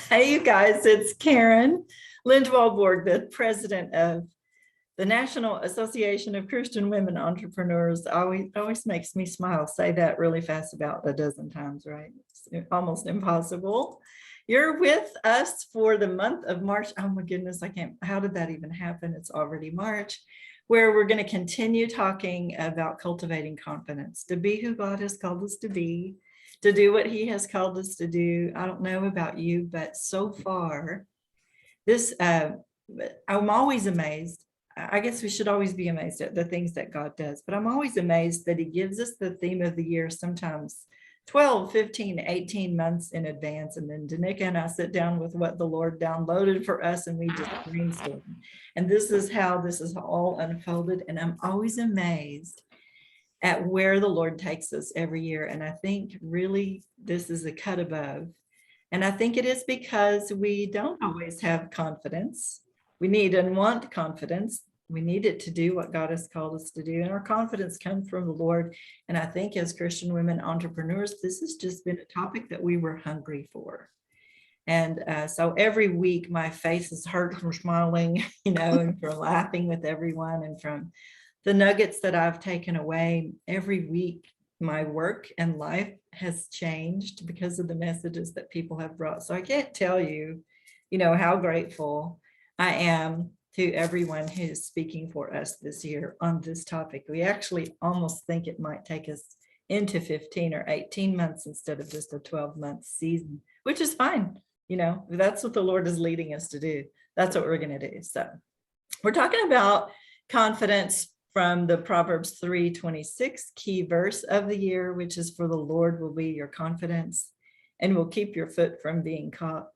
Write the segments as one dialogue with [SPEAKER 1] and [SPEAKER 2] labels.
[SPEAKER 1] Hey, you guys, it's Karen Lindwall-Borg, the president of the National Association of Christian Women Entrepreneurs. Always makes me smile. Say that really fast about a dozen times, right? It's almost impossible. You're with us for the month of March. Oh my goodness, I can't, how did that even happen? It's already March, where we're going to continue talking about cultivating confidence, to be who God has called us to be, to do what he has called us to do. I don't know about you, but so far, I'm always amazed. I guess we should always be amazed at the things that God does, but I'm always amazed that he gives us the theme of the year sometimes 12, 15, 18 months in advance. And then Danica and I sit down with what the Lord downloaded for us and we just brainstorm. And this is how this is all unfolded. And I'm always amazed at where the Lord takes us every year. And I think really this is a cut above. And I think it is because we don't always have confidence. We need and want confidence. We need it to do what God has called us to do. And our confidence comes from the Lord. And I think as Christian women entrepreneurs, this has just been a topic that we were hungry for. And so every week my face is hurt from smiling, and from laughing with everyone, and from the nuggets that I've taken away. Every week, my work and life has changed because of the messages that people have brought. So I can't tell you, how grateful I am to everyone who's speaking for us this year on this topic. We actually almost think it might take us into 15 or 18 months instead of just a 12-month season, which is fine. That's what the Lord is leading us to do. That's what we're going to do. So we're talking about confidence from the Proverbs 3:26 key verse of the year, which is, for the Lord will be your confidence and will keep your foot from being caught.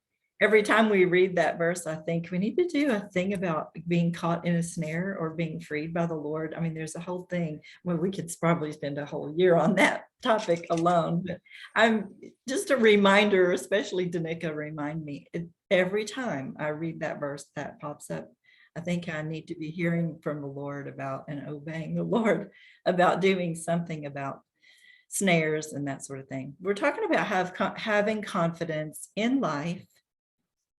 [SPEAKER 1] Every time we read that verse, I think we need to do a thing about being caught in a snare or being freed by the Lord. I mean, there's a whole thing. Well, we could probably spend a whole year on that topic alone, but I'm just a reminder, especially Danica, remind me every time I read that verse that pops up. I think I need to be hearing from the Lord about and obeying the Lord about doing something about snares and that sort of thing. We're talking about having confidence in life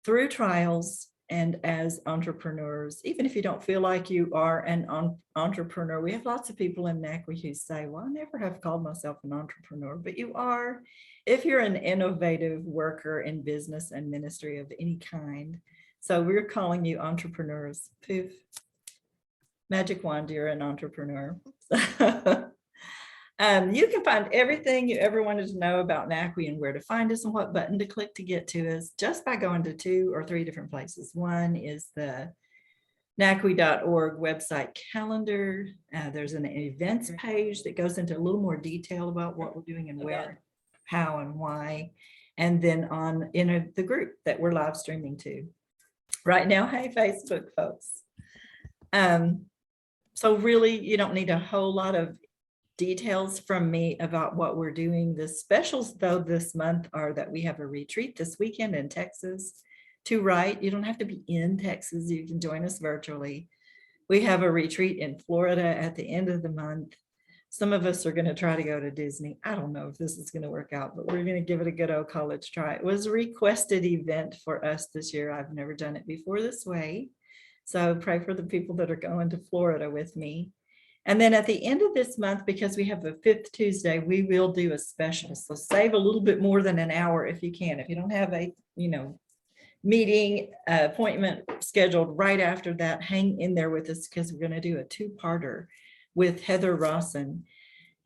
[SPEAKER 1] through trials and as entrepreneurs. Even if you don't feel like you are an entrepreneur, we have lots of people in NACWE who say, well, I never have called myself an entrepreneur, but you are. If you're an innovative worker in business and ministry of any kind. So we're calling you entrepreneurs. Poof. Magic wand, you're an entrepreneur. You can find everything you ever wanted to know about NACWE and where to find us and what button to click to get to us just by going to 2 or 3 different places. One is the NACWE.org website calendar. There's an events page that goes into a little more detail about what we're doing and where, how, and why. And then in the group that we're live streaming to right now. Hey, Facebook folks. So really, you don't need a whole lot of details from me about what we're doing. The specials, though, this month are that we have a retreat this weekend in Texas to write. You don't have to be in Texas. You can join us virtually. We have a retreat in Florida at the end of the month. Some of us are going to try to go to Disney. I don't know if this is going to work out, but we're going to give it a good old college try. It was a requested event for us this year. I've never done it before this way. So pray for the people that are going to Florida with me. And then at the end of this month, because we have the 5th Tuesday, we will do a special. So save a little bit more than an hour if you can. If you don't have a, meeting appointment scheduled right after that, hang in there with us because we're going to do a 2-parter with Heather Rawson.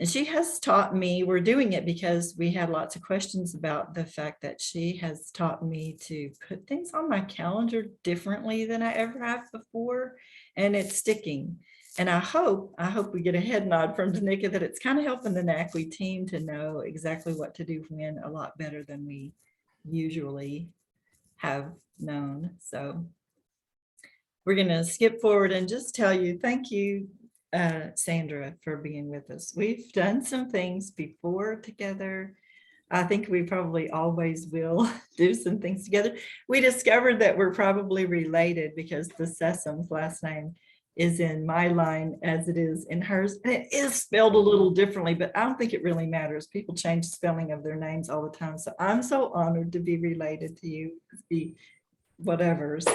[SPEAKER 1] And she has taught me, we're doing it because we had lots of questions about the fact that she has taught me to put things on my calendar differently than I ever have before. And it's sticking. And I hope we get a head nod from Danica that it's kind of helping the NACWE team to know exactly what to do when a lot better than we usually have known. So we're going to skip forward and just tell you, thank you, Sandra, for being with us. We've done some things before together. I think we probably always will do some things together. We discovered that we're probably related because the Sessoms last name is in my line as it is in hers. And it is spelled a little differently, but I don't think it really matters. People change the spelling of their names all the time. So I'm so honored to be related to you, be whatever's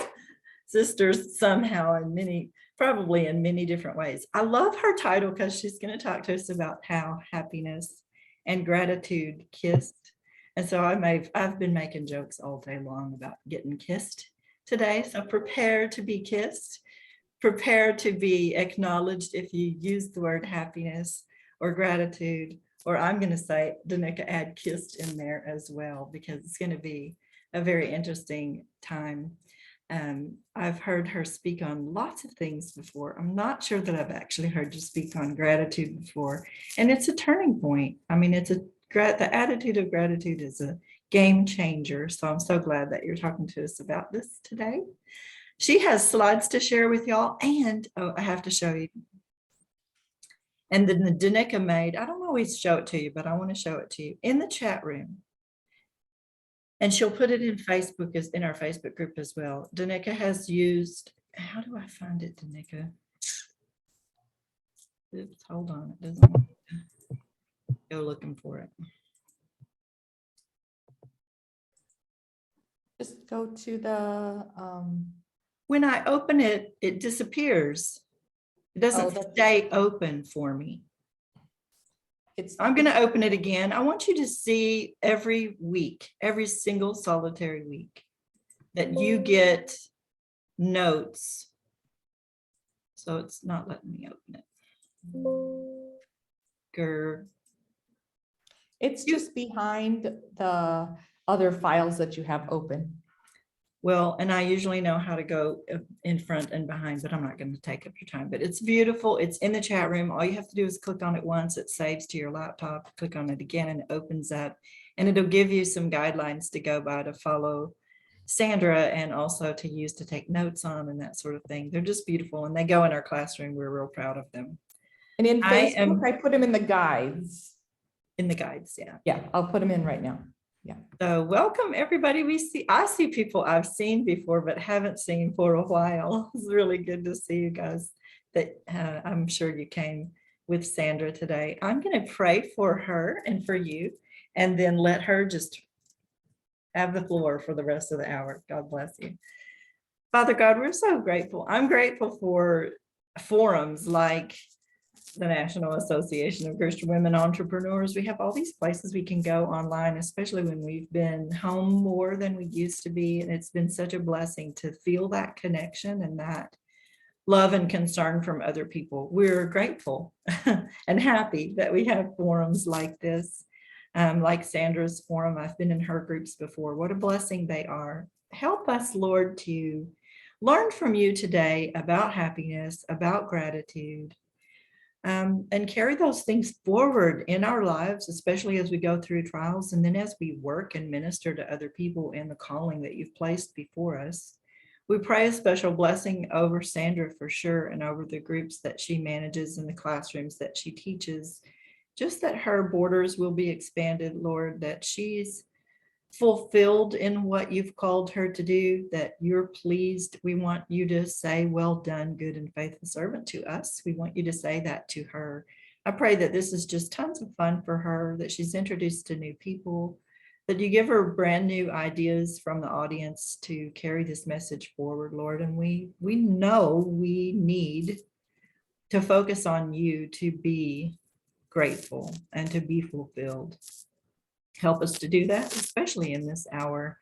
[SPEAKER 1] sisters somehow in many, probably in many different ways. I love her title because she's going to talk to us about how happiness and gratitude kissed. And so I've been making jokes all day long about getting kissed today. So prepare to be kissed. Prepare to be acknowledged if you use the word happiness or gratitude, or I'm going to say, Danica, add kissed in there as well, because it's going to be a very interesting time. I've heard her speak on lots of things before. I'm not sure that I've actually heard you speak on gratitude before. And it's a turning point. I mean, the attitude of gratitude is a game changer. So I'm so glad that you're talking to us about this today. She has slides to share with y'all, and I have to show you. And then the Danica made, I don't always show it to you, but I want to show it to you in the chat room. And she'll put it in Facebook, as in our Facebook group as well. Danica has used, how do I find it, Danica? Oops, hold on, it doesn't want to go looking for it.
[SPEAKER 2] Just go to the
[SPEAKER 1] when I open it, it disappears. It doesn't stay open for me. I'm going to open it again. I want you to see every week, every single solitary week, that you get notes. So it's not letting me open it.
[SPEAKER 2] It's just behind the other files that you have open.
[SPEAKER 1] Well, and I usually know how to go in front and behind, but I'm not going to take up your time. But it's beautiful. It's in the chat room. All you have to do is click on it once. It saves to your laptop. Click on it again and it opens up. And it'll give you some guidelines to go by to follow Sandra, and also to use to take notes on and that sort of thing. They're just beautiful. And they go in our classroom. We're real proud of them.
[SPEAKER 2] And in Facebook, I put them in the guides.
[SPEAKER 1] In the guides, yeah.
[SPEAKER 2] Yeah, I'll put them in right now. Yeah.
[SPEAKER 1] So welcome everybody. I see people I've seen before but haven't seen for a while. It's really good to see you guys. That I'm sure you came with Sandra today. I'm going to pray for her and for you, and then let her just have the floor for the rest of the hour. God bless you. Father God, we're so grateful. I'm grateful for forums like the National Association of Christian Women Entrepreneurs. We have all these places we can go online, especially when we've been home more than we used to be. And it's been such a blessing to feel that connection and that love and concern from other people. We're grateful and happy that we have forums like this, like Sandra's forum. I've been in her groups before. What a blessing they are. Help us, Lord, to learn from you today about happiness, about gratitude, and carry those things forward in our lives, especially as we go through trials, and then as we work and minister to other people in the calling that you've placed before us. We pray a special blessing over Sandra for sure, and over the groups that she manages and the classrooms that she teaches, just that her borders will be expanded, Lord, that she's fulfilled in what you've called her to do, that you're pleased. We want you to say, well done, good and faithful servant to us. We want you to say that to her. I pray that this is just tons of fun for her, that she's introduced to new people, that you give her brand new ideas from the audience to carry this message forward, Lord. And we know we need to focus on you to be grateful and to be fulfilled. Help us to do that, especially in this hour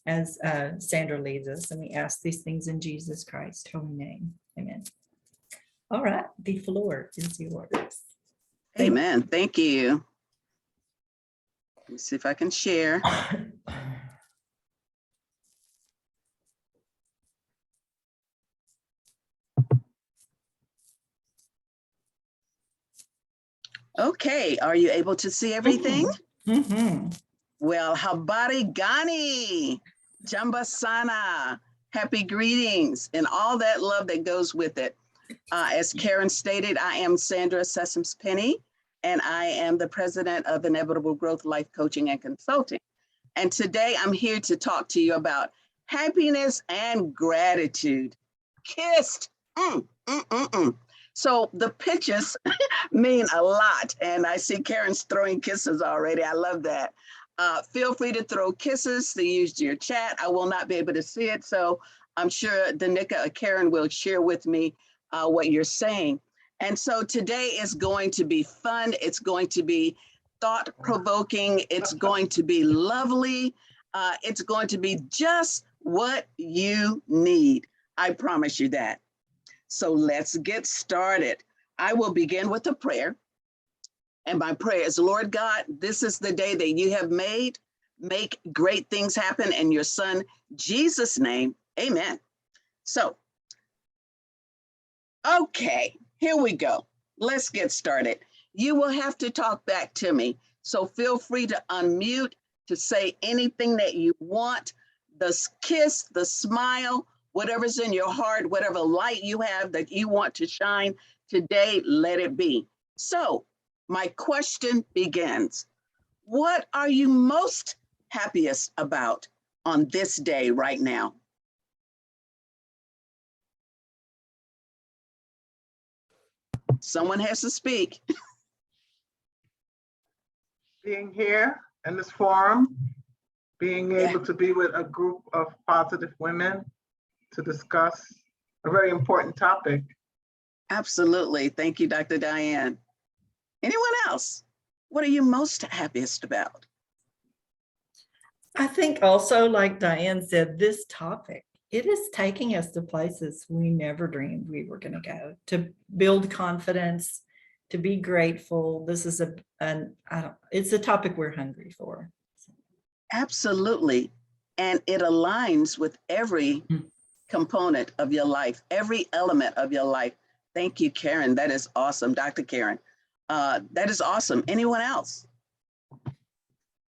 [SPEAKER 1] as Sandra leads us. And we ask these things in Jesus Christ's holy name. Amen. All right, the floor is yours.
[SPEAKER 3] Amen. Thank you. Let me see if I can share. Okay, are you able to see everything?
[SPEAKER 1] Mm-hmm.
[SPEAKER 3] Well, habari gani, jambasana, happy greetings, and all that love that goes with it. As Karen stated, I am Sandra Sessoms-Penny, and I am the president of Inevitable Growth Life Coaching and Consulting. And today I'm here to talk to you about happiness and gratitude. Kissed. So the pictures mean a lot. And I see Karen's throwing kisses already. I love that. Feel free to throw kisses to use your chat. I will not be able to see it. So I'm sure Danica or Karen will share with me what you're saying. And so today is going to be fun. It's going to be thought-provoking. It's going to be lovely. It's going to be just what you need. I promise you that. So let's get started. I will begin with a prayer. And my prayer is, Lord God, this is the day that you have made. Make great things happen in your son, Jesus' name. Amen. So, okay, here we go. Let's get started. You will have to talk back to me. So feel free to unmute, to say anything that you want, the kiss, the smile, whatever's in your heart, whatever light you have that you want to shine today, let it be. So my question begins. What are you most happiest about on this day right now? Someone has to speak.
[SPEAKER 4] Being here in this forum, being able to be with a group of positive women to discuss a very important topic.
[SPEAKER 3] Absolutely. Thank you, Dr. Diane. Anyone else? What are you most happiest about?
[SPEAKER 1] I think also, like Diane said, this topic, it is taking us to places we never dreamed we were going to go, to build confidence, to be grateful. This is it's a topic we're hungry for.
[SPEAKER 3] Absolutely. And it aligns with every component of your life, every element of your life. Thank you, Karen. That is awesome. Dr. Karen, that is awesome. Anyone else?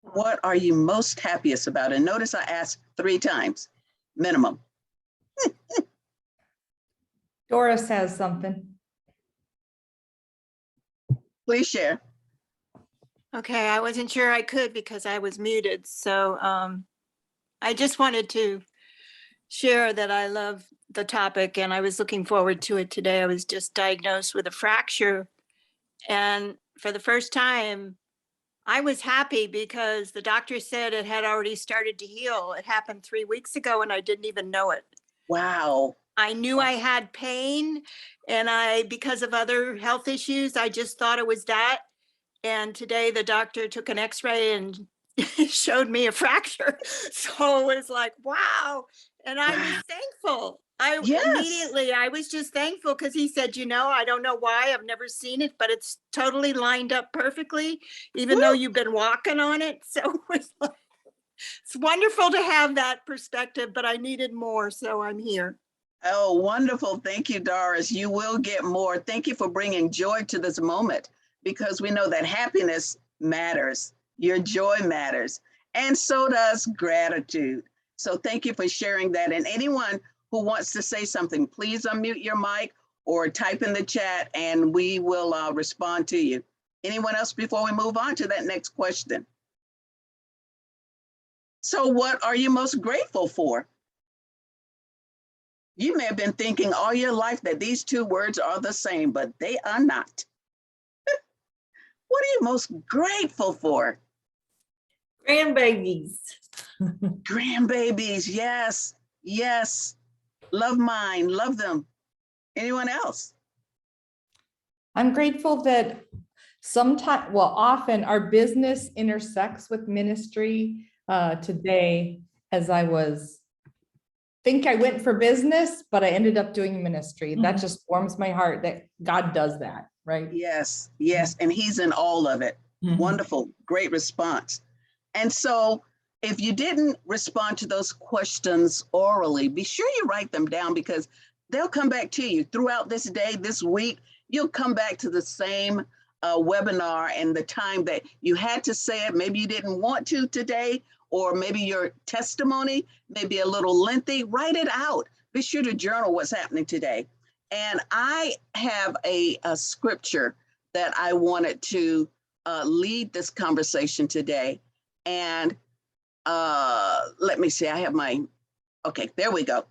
[SPEAKER 3] What are you most happiest about? And notice I asked 3 times, minimum.
[SPEAKER 2] Doris has something.
[SPEAKER 3] Please share.
[SPEAKER 5] Okay, I wasn't sure I could because I was muted. So I just wanted to share that I love the topic and I was looking forward to it today. I was just diagnosed with a fracture. And for the first time, I was happy because the doctor said it had already started to heal. It happened 3 weeks ago and I didn't even know it.
[SPEAKER 3] Wow.
[SPEAKER 5] I knew I had pain and because of other health issues, I just thought it was that. And today the doctor took an x-ray and showed me a fracture. So it was like, wow. And I was thankful. Immediately, I was just thankful because he said, I don't know why, I've never seen it, but it's totally lined up perfectly, even though you've been walking on it. So it's wonderful to have that perspective, but I needed more, so I'm here.
[SPEAKER 3] Oh, wonderful. Thank you, Doris. You will get more. Thank you for bringing joy to this moment, because we know that happiness matters. Your joy matters. And so does gratitude. So thank you for sharing that. And anyone who wants to say something, please unmute your mic or type in the chat and we will respond to you. Anyone else before we move on to that next question? So what are you most grateful for? You may have been thinking all your life that these 2 words are the same, but they are not. What are you most grateful for?
[SPEAKER 1] Grandbabies.
[SPEAKER 3] Grandbabies, yes, yes. Love mine, love them. Anyone else?
[SPEAKER 2] I'm grateful that often our business intersects with ministry. Today, as I went for business, but I ended up doing ministry. That just warms my heart that God does that, right?
[SPEAKER 3] Yes, yes, and he's in all of it. Wonderful, great response. And so if you didn't respond to those questions orally, be sure you write them down because they'll come back to you throughout this day, this week. You'll come back to the same webinar and the time that you had to say it. Maybe you didn't want to today, or maybe your testimony may be a little lengthy. Write it out. Be sure to journal what's happening today. And I have a scripture that I wanted to lead this conversation today. And let me see, I have okay, there we go.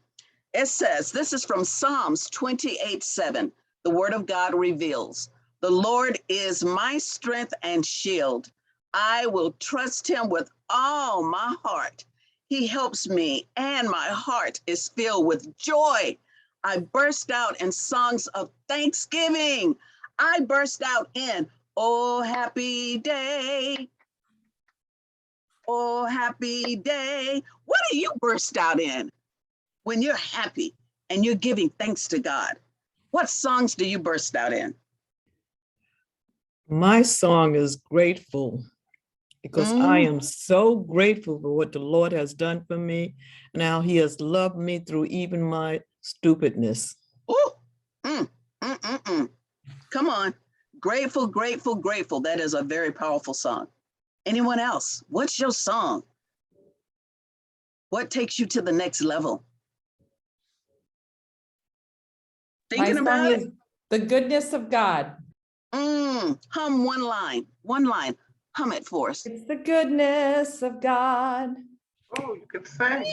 [SPEAKER 3] It says, this is from Psalms 28:7. The word of God reveals, the Lord is my strength and shield. I will trust him with all my heart. He helps me and my heart is filled with joy. I burst out in songs of thanksgiving. I burst out in, oh, happy day. Oh, happy day. What do you burst out in when you're happy and you're giving thanks to God? What songs do you burst out in?
[SPEAKER 6] My song is grateful because I am so grateful for what the Lord has done for me and how he has loved me through even my stupidness.
[SPEAKER 3] Oh, come on. Grateful, grateful, grateful. That is a very powerful song. Anyone else? What's your song? What takes you to the next level? Thinking
[SPEAKER 2] My
[SPEAKER 3] about
[SPEAKER 2] song
[SPEAKER 3] it?
[SPEAKER 2] is The Goodness of God.
[SPEAKER 3] Hum one line, one line. Hum it for us.
[SPEAKER 2] It's the goodness of God.
[SPEAKER 4] Oh, you could sing.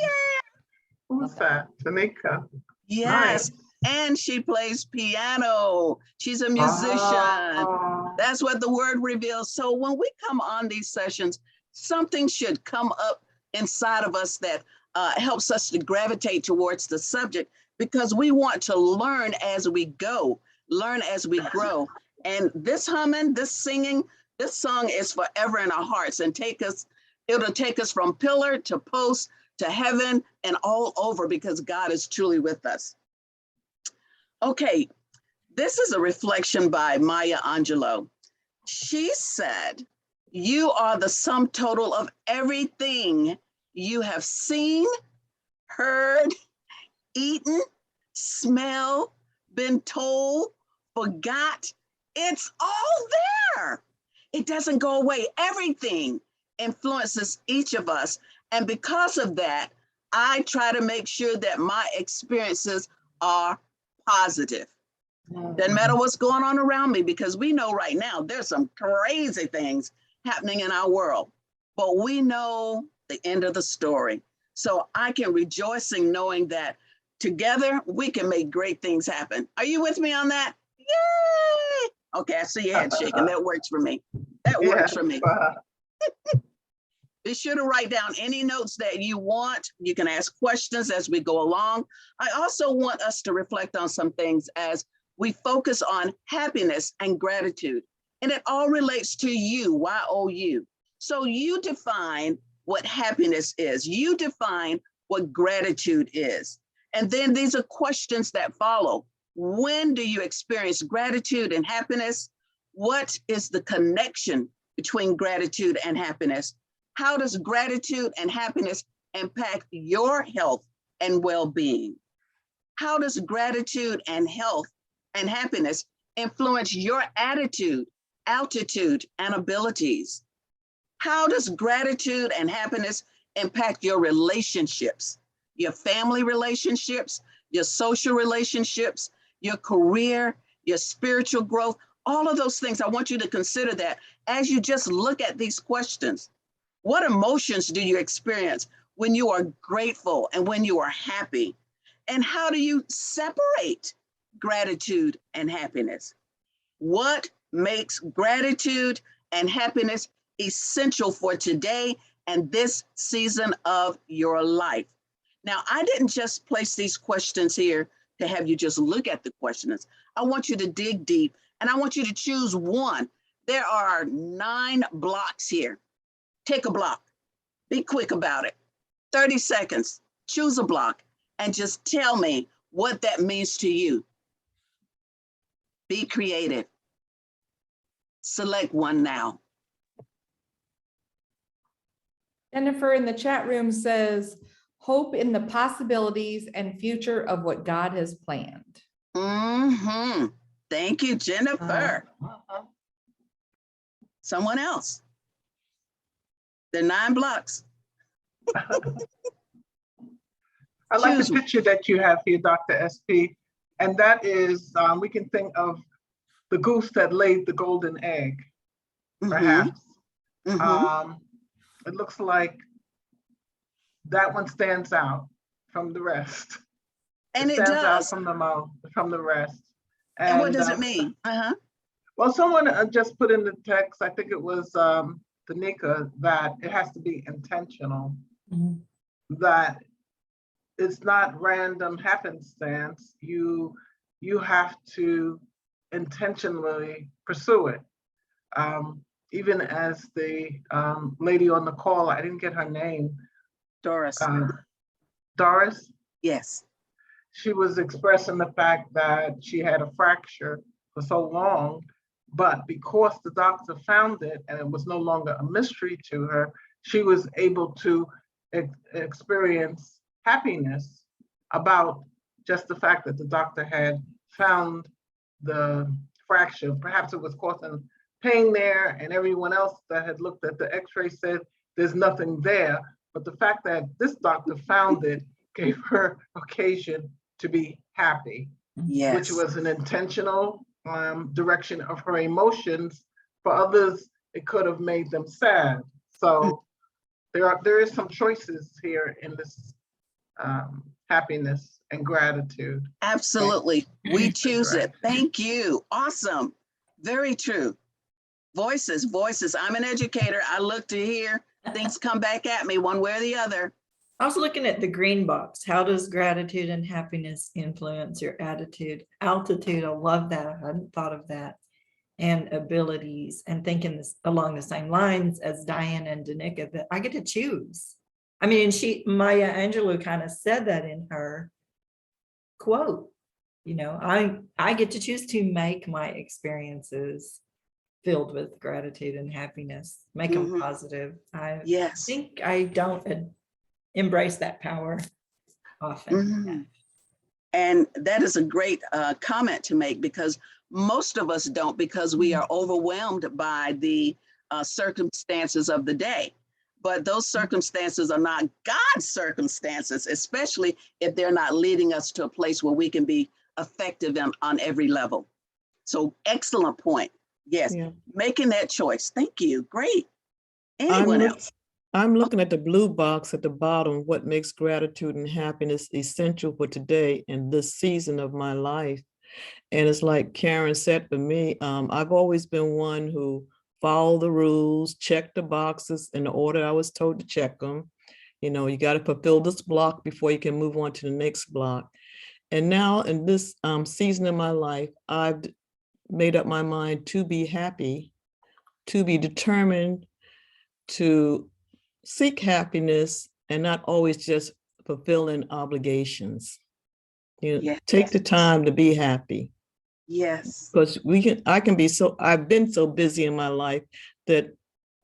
[SPEAKER 4] Who's
[SPEAKER 2] Love that.
[SPEAKER 4] that? Tanika.
[SPEAKER 3] Yes,
[SPEAKER 4] Nice.
[SPEAKER 3] and she plays piano. She's a musician.
[SPEAKER 4] Oh,
[SPEAKER 3] That's what the word reveals. So when we come on these sessions, something should come up inside of us that helps us to gravitate towards the subject, because we want to learn as we go, learn as we grow. And this humming, this singing, this song is forever in our hearts and it'll take us from pillar to post to heaven and all over, because God is truly with us. Okay, this is a reflection by Maya Angelou. She said, you are the sum total of everything you have seen, heard, eaten, smelled, been told, forgot. It's all there. It doesn't go away. Everything influences each of us. And because of that, I try to make sure that my experiences are positive. Doesn't matter what's going on around me, because we know right now there's some crazy things happening in our world, but we know the end of the story. So I can rejoice in knowing that together we can make great things happen. Are you with me on that? Yay! Okay, I see your head shaking. That works for me. That works for me. Be sure to write down any notes that you want. You can ask questions as we go along. I also want us to reflect on some things as we focus on happiness and gratitude. And it all relates to you, Y-O-U. So you define what happiness is. You define what gratitude is. And then these are questions that follow. When do you experience gratitude and happiness? What is the connection between gratitude and happiness? How does gratitude and happiness impact your health and well-being? How does gratitude and health and happiness influence your attitude, altitude, and abilities? How does gratitude and happiness impact your relationships, your family relationships, your social relationships, your career, your spiritual growth? All of those things, I want you to consider that as you just look at these questions. What emotions do you experience when you are grateful and when you are happy? And how do you separate gratitude and happiness? What makes gratitude and happiness essential for today and this season of your life? Now, I didn't just place these questions here to have you just look at the questions. I want you to dig deep and I want you to choose one. There are 9 blocks here. Take a block, be quick about it. 30 seconds, choose a block and just tell me what that means to you. Be creative. Select one now.
[SPEAKER 2] Jennifer in the chat room says, hope in the possibilities and future of what God has planned.
[SPEAKER 3] Thank you, Jennifer. Someone else. There are 9 blocks.
[SPEAKER 4] I like
[SPEAKER 3] Choose
[SPEAKER 4] the
[SPEAKER 3] one.
[SPEAKER 4] picture that you have here, Dr. SP, and that is, we can think of the goose that laid the golden egg, perhaps. It looks like that one stands out from the rest.
[SPEAKER 3] And it
[SPEAKER 4] stands out
[SPEAKER 3] does.
[SPEAKER 4] from from the rest.
[SPEAKER 3] And what does
[SPEAKER 4] uh,
[SPEAKER 3] it mean?
[SPEAKER 4] Well, someone just put in the text, I think it was Danica, that it has to be intentional,
[SPEAKER 1] Mhm.
[SPEAKER 4] that it's not random happenstance. You have to intentionally pursue it. Even as the lady on the call, I didn't get her name,
[SPEAKER 3] Doris.
[SPEAKER 4] Doris,
[SPEAKER 3] Yes.
[SPEAKER 4] she was expressing the fact that she had a fracture for so long, but because the doctor found it and it was no longer a mystery to her, she was able to experience happiness about just the fact that the doctor had found the fracture. Perhaps it was causing pain there, and everyone else that had looked at the x-ray said there's nothing there. But the fact that this doctor found it gave her occasion to be happy,
[SPEAKER 3] Yes.
[SPEAKER 4] which was an intentional direction of her emotions. For others, it could have made them sad. So there is some choices here in this happiness and gratitude.
[SPEAKER 3] Absolutely. We choose it. Thank you. Awesome. Very true. Voices, voices. I'm an educator. I look to hear things come back at me one way or the other.
[SPEAKER 1] I was looking at the green box. How does gratitude and happiness influence your attitude? Altitude, I love that. I hadn't thought of that. And abilities, and thinking this along the same lines as Diane and Danica, that I get to choose. I mean, Maya Angelou kind of said that in her quote. You know, I get to choose to make my experiences filled with gratitude and happiness, make them positive. I
[SPEAKER 3] Yes.
[SPEAKER 1] think I don't embrace that power often.
[SPEAKER 3] And that is a great comment to make, because most of us don't, because we are overwhelmed by the circumstances of the day. But those circumstances are not God's circumstances, especially if they're not leading us to a place where we can be effective on every level. So excellent point. Yes,
[SPEAKER 6] Yeah.
[SPEAKER 3] making that choice. Thank you. Great. Anyone else?
[SPEAKER 6] I'm looking at the blue box at the bottom, what makes gratitude and happiness essential for today and this season of my life. And it's like Karen said for me, I've always been one who followed the rules, checked the boxes in the order I was told to check them. You know, you got to fulfill this block before you can move on to the next block. And now in this season of my life, I've made up my mind to be happy, to be determined, to seek happiness, and not always just fulfilling obligations. You know,
[SPEAKER 3] Yes.
[SPEAKER 6] take the time to be happy.
[SPEAKER 3] Yes.
[SPEAKER 6] Because I've been so busy in my life that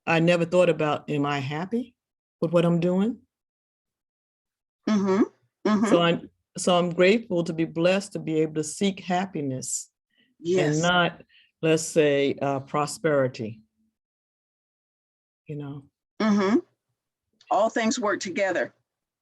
[SPEAKER 6] I never thought about, am I happy with what I'm doing? So I'm grateful to be blessed to be able to seek happiness and not, let's say, prosperity. You know.
[SPEAKER 3] All things work together.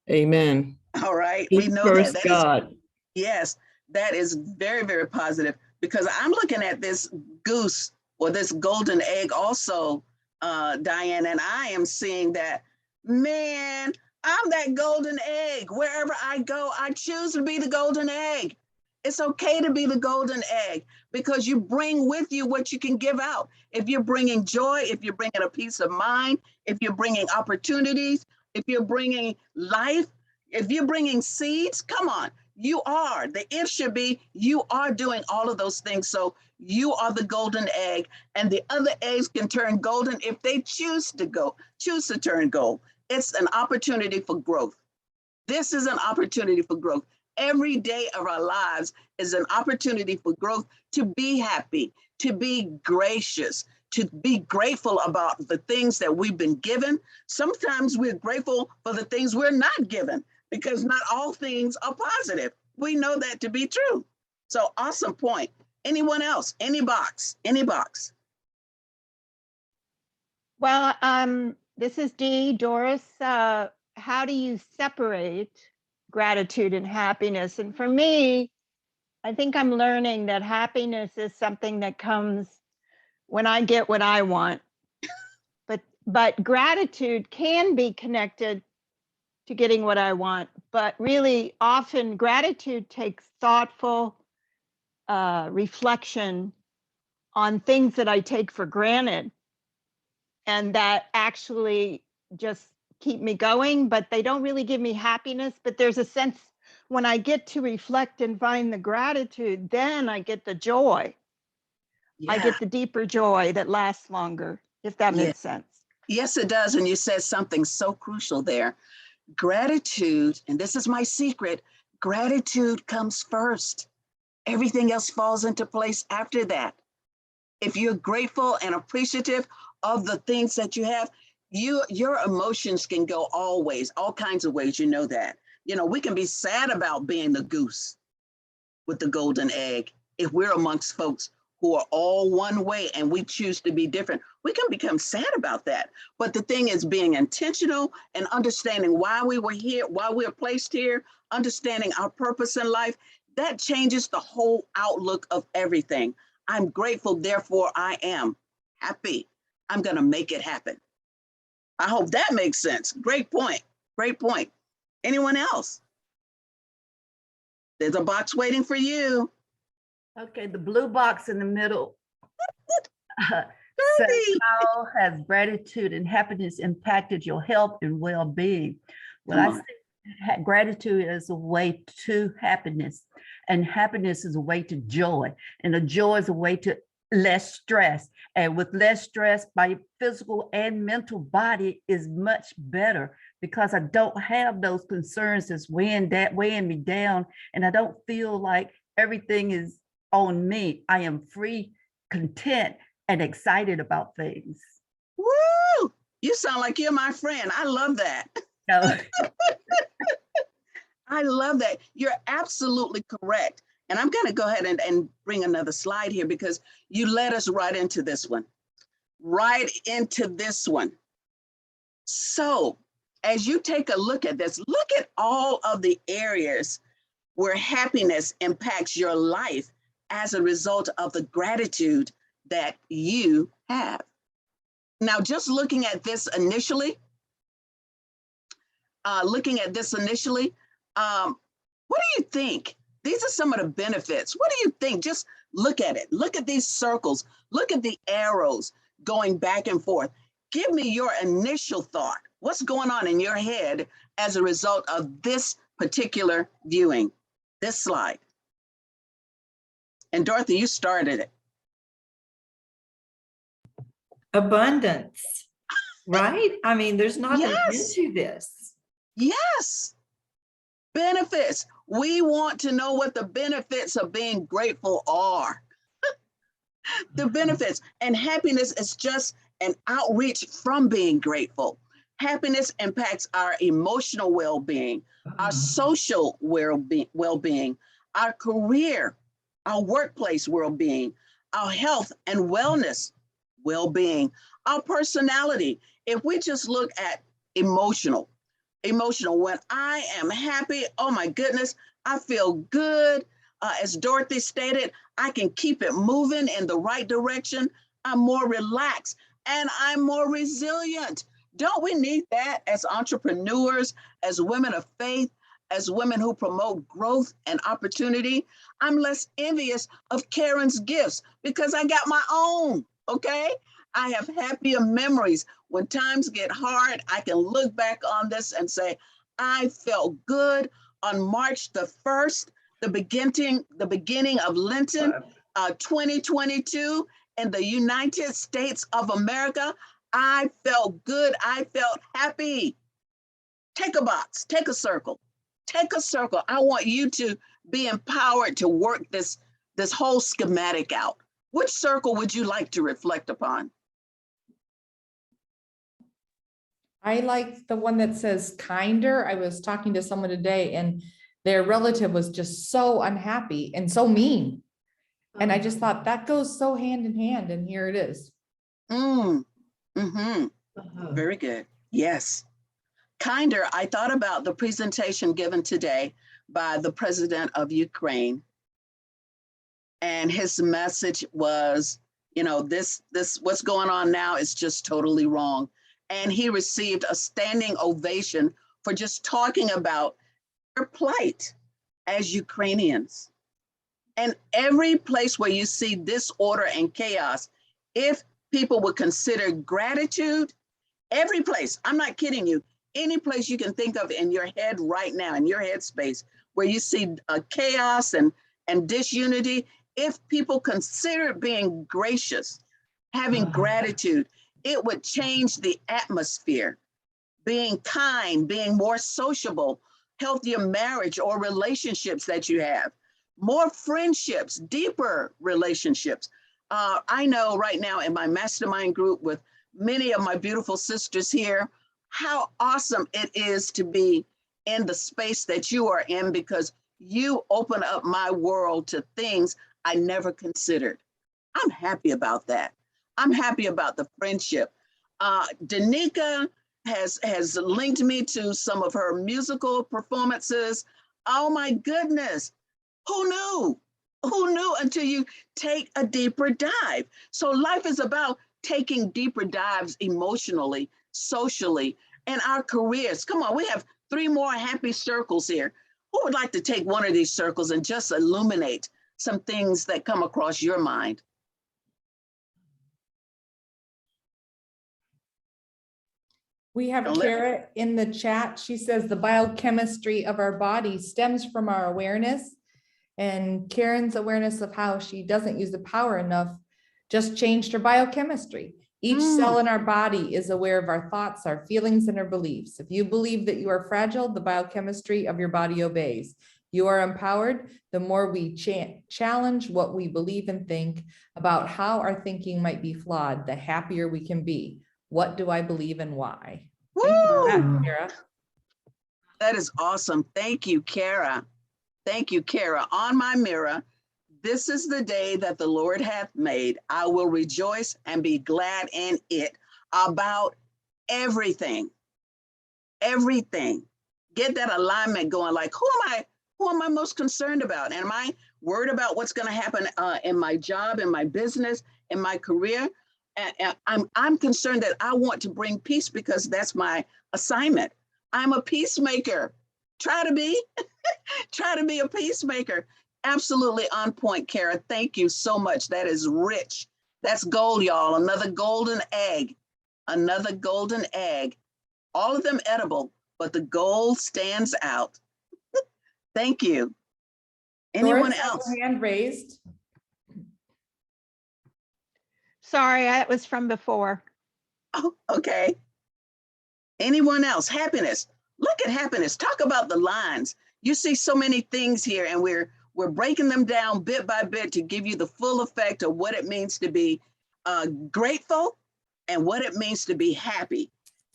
[SPEAKER 6] Amen.
[SPEAKER 3] All right. We know
[SPEAKER 6] first
[SPEAKER 3] that.
[SPEAKER 6] God.
[SPEAKER 3] Yes, that is very, very positive, because I'm looking at this goose or this golden egg also, Diane, and I am seeing that, man, I'm that golden egg. Wherever I go, I choose to be the golden egg. It's okay to be the golden egg, because you bring with you what you can give out. If you're bringing joy, if you're bringing a peace of mind, if you're bringing opportunities, if you're bringing life, if you're bringing seeds, come on. You are. The if should be, you are doing all of those things. So you are the golden egg, and the other eggs can turn golden if they choose to turn gold. It's an opportunity for growth. This is an opportunity for growth. Every day of our lives is an opportunity for growth, to be happy, to be gracious, to be grateful about the things that we've been given. Sometimes we're grateful for the things we're not given, because not all things are positive. We know that to be true. So awesome point. Anyone else? Any box? Any box?
[SPEAKER 7] Well, this is Dee. Doris, how do you separate gratitude and happiness? And for me, I think I'm learning that happiness is something that comes when I get what I want. But gratitude can be connected to getting what I want, but really often gratitude takes thoughtful reflection on things that I take for granted and that actually just keep me going, but they don't really give me happiness. But there's a sense when I get to reflect and find the gratitude, then I get the joy. I
[SPEAKER 3] Yeah.
[SPEAKER 7] get the deeper joy that lasts longer, if that
[SPEAKER 3] Yeah.
[SPEAKER 7] makes sense.
[SPEAKER 3] Yes, it does. And you said something so crucial there. Gratitude, and this is my secret, gratitude comes first. Everything else falls into place after that. If you're grateful and appreciative of the things that you have, your emotions can go all kinds of ways, you know that. You know, we can be sad about being the goose with the golden egg. If we're amongst folks who are all one way and we choose to be different, we can become sad about that. But the thing is being intentional and understanding why we were here, why we were placed here, understanding our purpose in life, that changes the whole outlook of everything. I'm grateful, therefore I am happy. I'm gonna make it happen. I hope that makes sense. Great point, great point. Anyone else? There's a box waiting for you.
[SPEAKER 8] Okay, the blue box in the middle. Says,
[SPEAKER 3] Dorothy.
[SPEAKER 8] how has gratitude and happiness impacted your health and well-being? Well,
[SPEAKER 3] Come
[SPEAKER 8] I
[SPEAKER 3] on.
[SPEAKER 8] see gratitude is a way to happiness, and happiness is a way to joy, and the joy is a way to less stress. And with less stress, my physical and mental body is much better because I don't have those concerns that's weighing me down, and I don't feel like everything is on me. I am free, content, and excited about things.
[SPEAKER 3] Woo! You sound like you're my friend. I love that.
[SPEAKER 8] So,
[SPEAKER 3] I love that. You're absolutely correct. And I'm going to go ahead and bring another slide here because you led us right into this one. Right into this one. So as you take a look at this, look at all of the areas where happiness impacts your life as a result of the gratitude that you have. Now, just looking at this initially, what do you think? These are some of the benefits. What do you think? Just look at it. Look at these circles. Look at the arrows going back and forth. Give me your initial thought. What's going on in your head as a result of this particular viewing, this slide? And Dorothy, you started it.
[SPEAKER 1] Abundance, right? I mean, there's not an end
[SPEAKER 3] Yes.
[SPEAKER 1] to this.
[SPEAKER 3] Yes. Benefits. We want to know what the benefits of being grateful are. The benefits. And happiness is just an outreach from being grateful. Happiness impacts our emotional well-being, our social well-being, our career, our workplace well-being, our health and wellness well-being, our personality. If we just look at emotional, when I am happy, oh my goodness, I feel good. As Dorothy stated, I can keep it moving in the right direction. I'm more relaxed and I'm more resilient. Don't we need that as entrepreneurs, as women of faith, as women who promote growth and opportunity? I'm less envious of Karen's gifts because I got my own, okay? I have happier memories. When times get hard, I can look back on this and say, I felt good on March the 1st, the beginning of Lenten, 2022 in the United States of America. I felt good. I felt happy. Take a box, take a circle, take a circle. I want you to be empowered to work this whole schematic out. Which circle would you like to reflect upon?
[SPEAKER 2] I like the one that says kinder. I was talking to someone today and their relative was just so unhappy and so mean. And I just thought that goes so hand in hand, and here it is.
[SPEAKER 3] Very good. Yes. Kinder, I thought about the presentation given today by the president of Ukraine. And his message was, you know, this what's going on now is just totally wrong. And he received a standing ovation for just talking about your plight as Ukrainians. And every place where you see disorder and chaos, if people would consider gratitude, every place, I'm not kidding you, any place you can think of in your head right now, in your headspace, where you see chaos and disunity, if people consider being gracious, having gratitude, it would change the atmosphere. Being kind, being more sociable, healthier marriage or relationships that you have, more friendships, deeper relationships. I know right now in my mastermind group with many of my beautiful sisters here, how awesome it is to be in the space that you are in, because you open up my world to things I never considered. I'm happy about that. I'm happy about the friendship. Danica has linked me to some of her musical performances. Oh my goodness, who knew? Who knew until you take a deeper dive? So life is about taking deeper dives emotionally, socially, and our careers. Come on, we have 3 more happy circles here. Who would like to take one of these circles and just illuminate some things that come across your mind?
[SPEAKER 2] We have
[SPEAKER 3] Don't let me-
[SPEAKER 2] Kara in the chat. She says the biochemistry of our body stems from our awareness, and Karen's awareness of how she doesn't use the power enough just changed her biochemistry. Each cell in our body is aware of our thoughts, our feelings, and our beliefs. If you believe that you are fragile, the biochemistry of your body obeys. You are empowered. The more we challenge what we believe and think about how our thinking might be flawed, the happier we can be. What do I believe and why? Thank you for that, Kara.
[SPEAKER 3] That is awesome. Thank you, Kara. Thank you, Kara. On my mirror, this is the day that the Lord hath made. I will rejoice and be glad in it. About everything. Everything. Get that alignment going. Like, who am I most concerned about? Am I worried about what's going to happen in my job, in my business, in my career? And I'm concerned that I want to bring peace because that's my assignment. I'm a peacemaker. Try to be. Try to be a peacemaker. Absolutely on point, Kara. Thank you so much. That is rich. That's gold, y'all. Another golden egg. Another golden egg. All of them edible, but the gold stands out. Thank you. Anyone
[SPEAKER 2] Doris has
[SPEAKER 3] else?
[SPEAKER 2] her hand raised.
[SPEAKER 7] Sorry, that was from before.
[SPEAKER 3] Oh, okay. Anyone else? Happiness. Look at happiness. Talk about the lines. You see so many things here, and we're breaking them down bit by bit to give you the full effect of what it means to be grateful and what it means to be happy.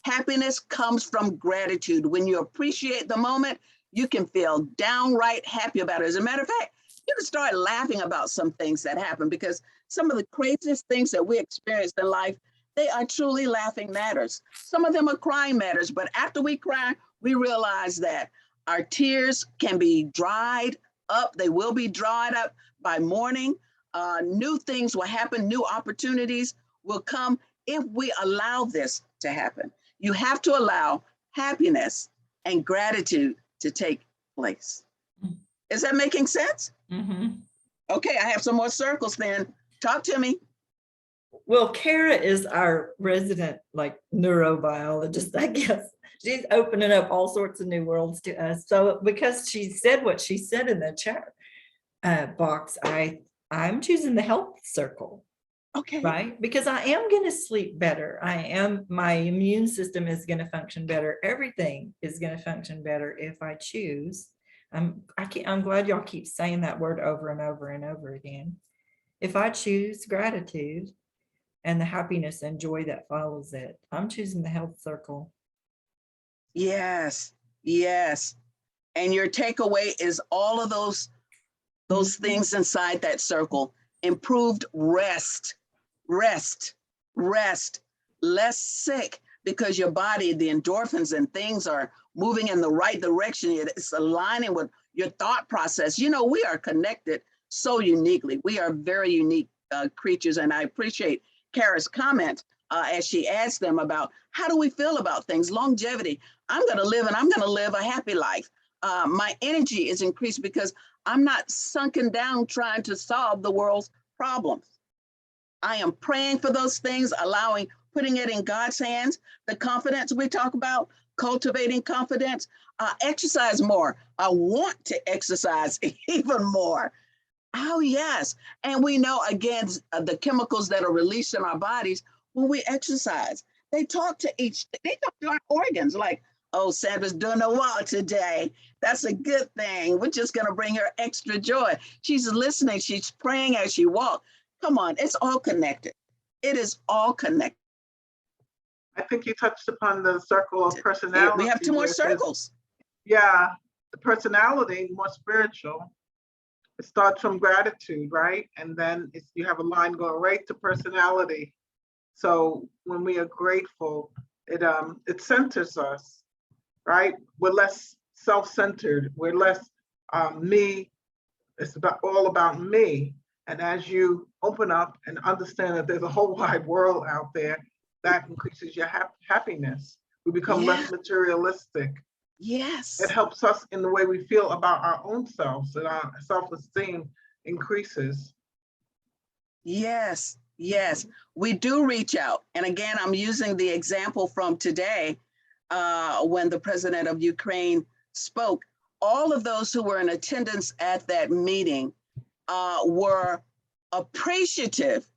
[SPEAKER 3] Happiness comes from gratitude. When you appreciate the moment, you can feel downright happy about it. As a matter of fact, you can start laughing about some things that happen, because some of the craziest things that we experience in life, they are truly laughing matters. Some of them are crying matters, but after we cry, we realize that our tears can be dried up. They will be dried up by morning. New things will happen. New opportunities will come if we allow this to happen. You have to allow happiness and gratitude to take place. Is that making sense?
[SPEAKER 1] Mhm.
[SPEAKER 3] Okay, I have some more circles then. Talk to me.
[SPEAKER 1] Well, Kara is our resident like neurobiologist, I guess. She's opening up all sorts of new worlds to us. So because she said what she said in the chat box, I'm choosing the health circle,
[SPEAKER 3] Okay.
[SPEAKER 1] right? Because I am going to sleep better. My immune system is going to function better. Everything is going to function better if I choose. I'm glad y'all keep saying that word over and over and over again. If I choose gratitude and the happiness and joy that follows it, I'm choosing the health circle.
[SPEAKER 3] Yes, yes. And your takeaway is all of those things inside that circle. Improved rest, less sick, because your body, the endorphins and things are moving in the right direction. It's aligning with your thought process. You know, we are connected so uniquely. We are very unique creatures. And I appreciate Kara's comment as she asked them about how do we feel about things, longevity. I'm going to live, and I'm going to live a happy life. My energy is increased because I'm not sunken down trying to solve the world's problems. I am praying for those things, putting it in God's hands. The confidence we talk about, cultivating confidence, exercise more. I want to exercise even more. Oh, yes. And we know, again, the chemicals that are released in our bodies when we exercise. They talk to our organs like, oh, Sandra's doing a walk today. That's a good thing. We're just going to bring her extra joy. She's listening. She's praying as she walks. Come on, it's all connected. It is all connected.
[SPEAKER 4] I think you touched upon the circle of personality.
[SPEAKER 3] We have two more circles.
[SPEAKER 4] Yeah, the personality, more spiritual. It starts from gratitude, right? And then you have a line going right to personality. So when we are grateful, it centers us, right? We're less self-centered. We're less me. It's all about me. And as you open up and understand that there's a whole wide world out there, that increases your happiness. We become less materialistic.
[SPEAKER 3] Yes.
[SPEAKER 4] It helps us in the way we feel about our own selves, and our self-esteem increases.
[SPEAKER 3] Yes, yes. We do reach out. And again, I'm using the example from today when the president of Ukraine spoke. All of those who were in attendance at that meeting were appreciative.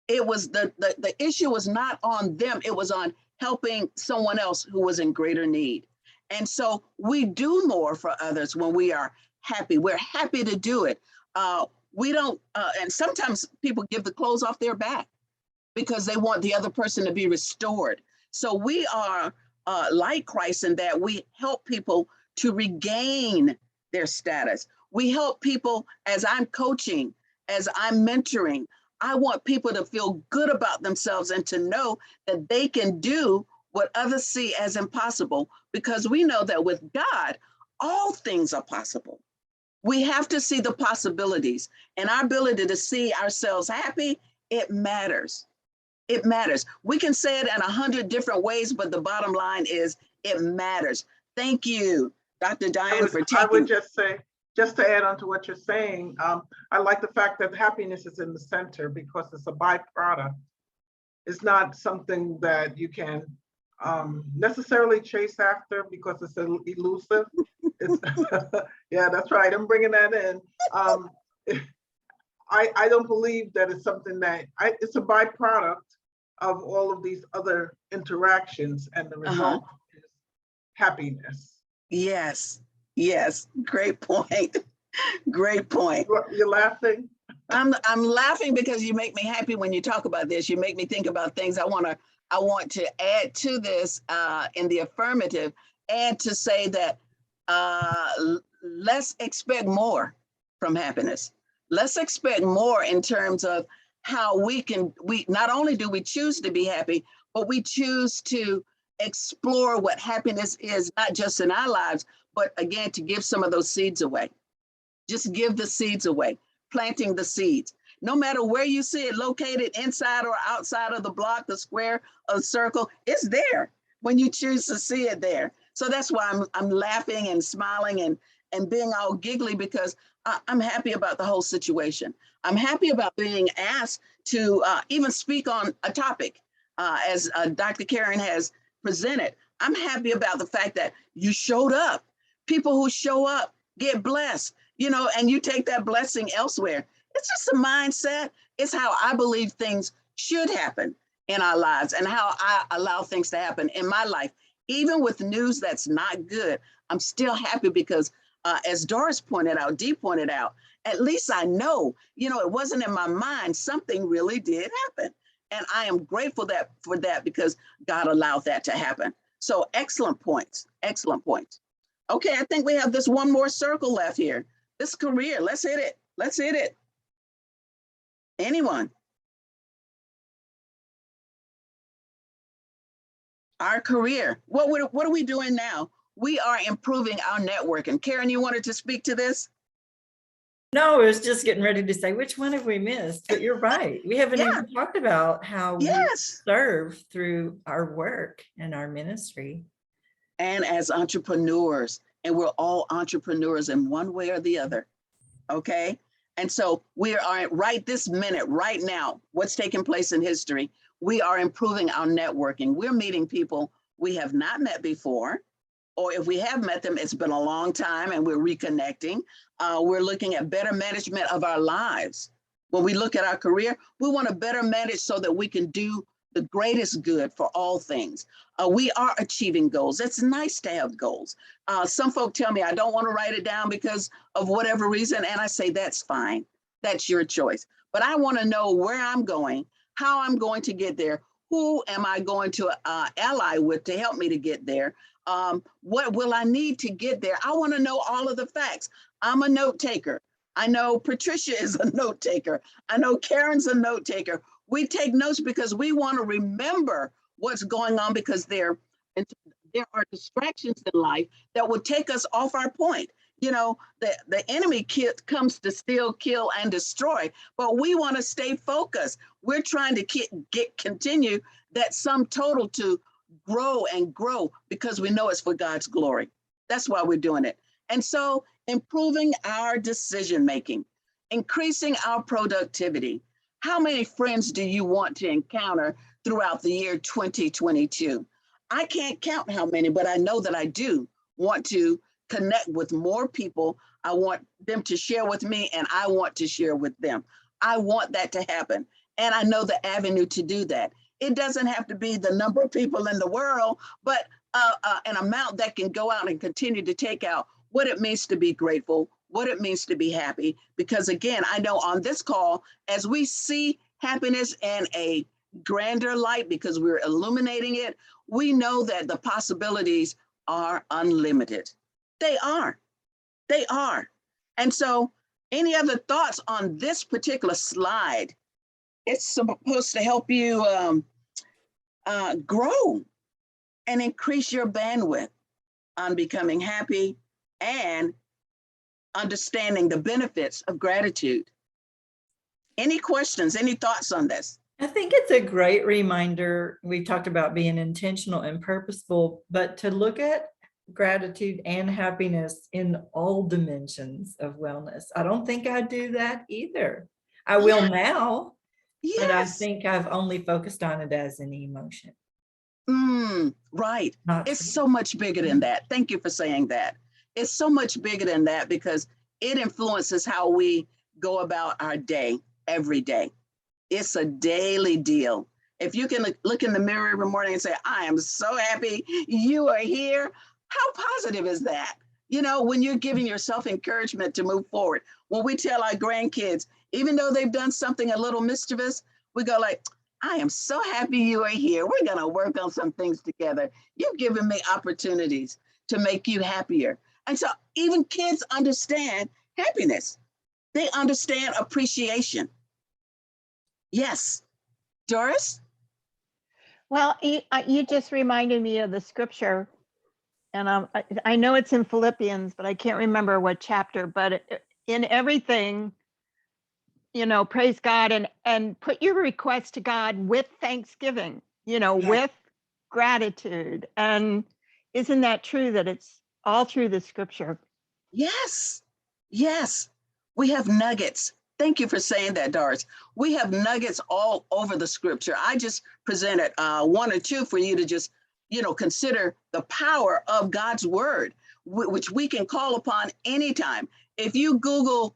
[SPEAKER 3] It was the issue was not on them. It was on helping someone else who was in greater need. And so we do more for others when we are happy. We're happy to do it. We don't, and sometimes people give the clothes off their back because they want the other person to be restored. So we are like Christ in that we help people to regain their status. We help people as I'm coaching, as I'm mentoring. I want people to feel good about themselves and to know that they can do what others see as impossible, because we know that with God, all things are possible. We have to see the possibilities, and our ability to see ourselves happy, it matters. It matters. We can say it in 100 different ways, but the bottom line is it matters. Thank you, Dr. Diane, for taking.
[SPEAKER 4] I would just say, just to add on to what you're saying, I like the fact that happiness is in the center because it's a byproduct. It's not something that you can necessarily chase after because it's elusive. It's, yeah, that's right. I'm bringing that in. I don't believe that it's something that it's a byproduct of all of these other interactions, and the result is happiness.
[SPEAKER 3] Yes, yes, great point. Great point.
[SPEAKER 4] You're laughing?
[SPEAKER 3] I'm laughing because you make me happy when you talk about this. You make me think about things I want to add to this in the affirmative, and to say that let's expect more from happiness. Let's expect more in terms of how we not only do we choose to be happy, but we choose to explore what happiness is, not just in our lives, but again, to give some of those seeds away. Just give the seeds away, planting the seeds. No matter where you see it located, inside or outside of the block, the square, or the circle, it's there when you choose to see it there. So that's why I'm laughing and smiling and being all giggly, because I'm happy about the whole situation. I'm happy about being asked to even speak on a topic as Dr. Karen has presented. I'm happy about the fact that you showed up. People who show up get blessed, and you take that blessing elsewhere. It's just a mindset. It's how I believe things should happen in our lives and how I allow things to happen in my life. Even with news that's not good, I'm still happy because as Doris pointed out, Dee pointed out, at least I know, it wasn't in my mind. Something really did happen. And I am grateful for that because God allowed that to happen. So excellent points, excellent points. Okay, I think we have this one more circle left here. This career, let's hit it. Let's hit it. Anyone? Our career, what are we doing now? We are improving our network. And Karen, you wanted to speak to this?
[SPEAKER 1] No, I was just getting ready to say, which one have we missed? But you're right. We haven't even talked about how we serve through our work and our ministry.
[SPEAKER 3] And as entrepreneurs, and we're all entrepreneurs in one way or the other. Okay. And so we are right this minute, right now, what's taking place in history, we are improving our networking. We're meeting people we have not met before, or if we have met them, it's been a long time and we're reconnecting. We're looking at better management of our lives. When we look at our career, we want to better manage so that we can do the greatest good for all things. We are achieving goals. It's nice to have goals. Some folk tell me I don't want to write it down because of whatever reason. And I say, that's fine. That's your choice. But I want to know where I'm going, how I'm going to get there. Who am I going to ally with to help me to get there? What will I need to get there? I want to know all of the facts. I'm a note taker. I know Patricia is a note taker. I know Karen's a note taker. We take notes because we want to remember what's going on, because there are distractions in life that will take us off our point. You know, the enemy comes to steal, kill, and destroy, but we want to stay focused. We're trying to continue that sum total to grow and grow, because we know it's for God's glory. That's why we're doing it. And so improving our decision-making, increasing our productivity. How many friends do you want to encounter throughout the year 2022? I can't count how many, but I know that I do want to connect with more people. I want them to share with me, and I want to share with them. I want that to happen. And I know the avenue to do that. It doesn't have to be the number of people in the world, but an amount that can go out and continue to take out what it means to be grateful, what it means to be happy. Because again, I know on this call, as we see happiness in a grander light, because we're illuminating it, we know that the possibilities are unlimited. They are. They are. And so any other thoughts on this particular slide? It's supposed to help you grow and increase your bandwidth on becoming happy and understanding the benefits of gratitude. Any questions, any thoughts on this?
[SPEAKER 1] I think it's a great reminder. We talked about being intentional and purposeful, but to look at gratitude and happiness in all dimensions of wellness. I don't think I do that either. I will now, but I
[SPEAKER 3] Yes.
[SPEAKER 1] think I've only focused on it as an emotion.
[SPEAKER 3] Right.
[SPEAKER 1] Not
[SPEAKER 3] It's so much bigger than that. Thank you for saying that. It's so much bigger than that, because it influences how we go about our day every day. It's a daily deal. If you can look in the mirror every morning and say, I am so happy you are here. How positive is that? You know, when you're giving yourself encouragement to move forward. When we tell our grandkids, even though they've done something a little mischievous, we go like, I am so happy you are here. We're going to work on some things together. You've given me opportunities to make you happier. And so even kids understand happiness. They understand appreciation. Yes. Doris?
[SPEAKER 7] Well, you just reminded me of the scripture, and I know it's in Philippians, but I can't remember what chapter. But in everything, you know, praise God and put your request to God with thanksgiving, you know, with gratitude. And isn't that true that it's all through the scripture?
[SPEAKER 3] Yes. Yes. We have nuggets. Thank you for saying that, Doris. We have nuggets all over the scripture. I just presented one or two for you to just, you know, consider the power of God's word, which we can call upon anytime. If you Google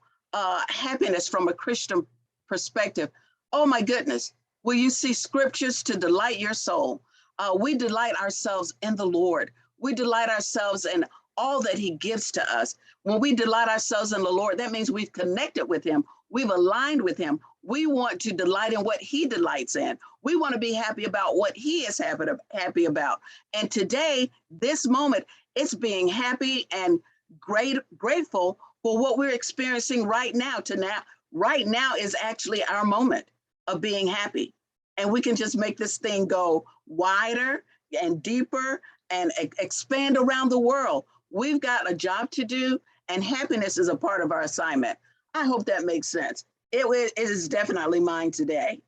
[SPEAKER 3] happiness from a Christian perspective, oh my goodness, will you see scriptures to delight your soul? We delight ourselves in the Lord. We delight ourselves in all that he gives to us. When we delight ourselves in the Lord, that means we've connected with him. We've aligned with him. We want to delight in what he delights in. We want to be happy about what he is happy about. And today, this moment, it's being happy and grateful for what we're experiencing right now. Right now is actually our moment of being happy. And we can just make this thing go wider and deeper and expand around the world. We've got a job to do, and happiness is a part of our assignment. I hope that makes sense. It is definitely mine today.